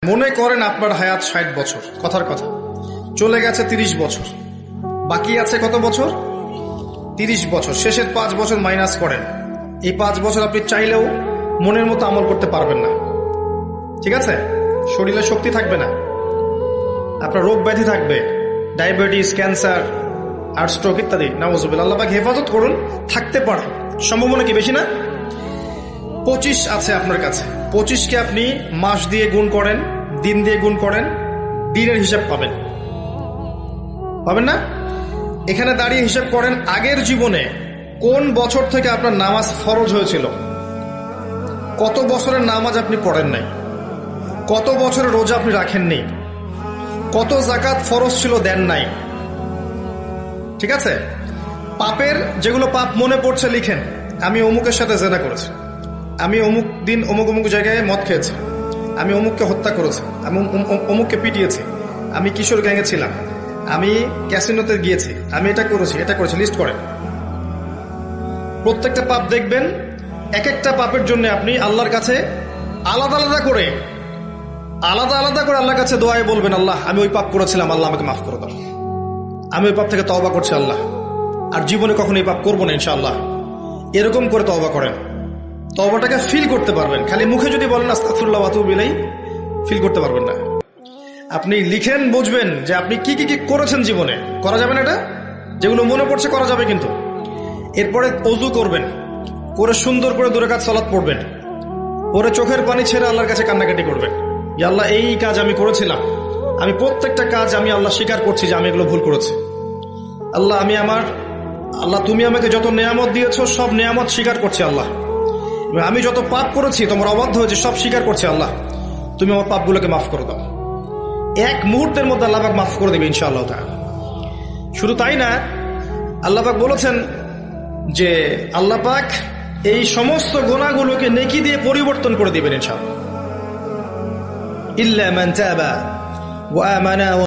মনে করেন আপনার হায়াত ৬০ বছর, কথার কথা চলে গেছে ৩০ বছর, বাকি আছে কত বছর? ৩০ বছর। শেষের ৫ বছর মাইনাস করেন। এই ৫ বছর আপনি চাইলেও মনের মতো আমল করতে পারবেন না, ঠিক আছে? শরীরে শক্তি থাকবে না, আপনার রোগ ব্যাধি থাকবে, ডায়াবেটিস, ক্যান্সার আর স্ট্রোক ইত্যাদি। নাউজুবিল্লাহ, আল্লাহ পাক হেফাজত করুন। থাকতে পারে, সম্ভাবনা কি বেশি না? ২৫ আছে আপনার কাছে। ২৫কে আপনি মাস দিয়ে গুণ করেন, দিন দিয়ে গুণ করেন, দিনের হিসাব পাবেন, পাবেন না? এখানে দাঁড়িয়ে হিসাব করেন আগের জীবনে কোন বছর থেকে আপনার নামাজ ফরজ হয়েছিল, কত বছরের নামাজ আপনি পড়েন নাই, কত বছরের রোজা আপনি রাখেননি, কত যাকাত ফরজ ছিল দেন নাই, ঠিক আছে? পাপের যেগুলো পাপ মনে পড়ছে লিখেন। আমি অমুকের সাথে জেনা করেছি, আমি অমুক দিন অমুক অমুক জায়গায় মদ খেয়েছি, আমি অমুককে হত্যা করেছি, আমি অমুককে পিটিয়েছি, আমি কিশোর গ্যাংয়ে ছিলাম, আমি ক্যাসিনোতে গিয়েছি, আমি এটা করেছি, এটা করেছি, লিস্ট করেন। প্রত্যেকটা পাপ দেখবেন, এক একটা পাপের জন্য আপনি আল্লাহর কাছে আলাদা আলাদা করে আল্লাহর কাছে দোয়ায় বলবেন, আল্লাহ আমি ওই পাপ করেছিলাম, আল্লাহ আমাকে মাফ করে দাও, আমি ওই পাপ থেকে তওবা করছি আল্লাহ, আর জীবনে কখনো এই পাপ করবো না ইনশাআল্লাহ। এরকম করে তওবা করেন, তওবাটাকে ফিল করতে পারবেন। খালি মুখে যদি বলেন আস্তাগফিরুল্লাহ ওয়া আতুবু ইলাইহি, ফিল করতে পারবেন না। আপনি লিখেন, বুঝবেন যে আপনি কি কি কি করেছেন জীবনে। করা যাবে না এটা, যেগুলো মনে পড়ছে করা যাবে কিন্তু। এরপরে ওযু করবেন, করে সুন্দর করে 2 রাকাত সালাত পড়বেন, পরে চোখের পানি ছেড়ে আল্লাহর কাছে কান্নাকাটি করবেন, ইয়া আল্লাহ এই কাজ আমি করেছিলাম, আমি প্রত্যেকটা কাজ আমি আল্লাহ স্বীকার করছি যে আমি এগুলো ভুল করেছি। আল্লাহ তুমি আমাকে যত নেয়ামত দিয়েছো সব নেয়ামত স্বীকার করছি আল্লাহ। আমি যত পাপ করেছি, তোমার অবাধ্য হয়েছে, সব স্বীকার করছি আল্লাহ, তুমি আমার পাপগুলোকে মাফ করে দাও। এক মুহূর্তের মধ্যে আল্লাহ পাক মাফ করে দেবে ইনশাআল্লাহ তাআলা। শুধু তাই না, আল্লাহ পাক বলেছেন যে আল্লাহ পাক এই সমস্ত গুনাহগুলোকে নেকি দিয়ে পরিবর্তন করে দিবেন ইনশাআল্লাহ। ইল্লা মান তাবা ওয়া আমানা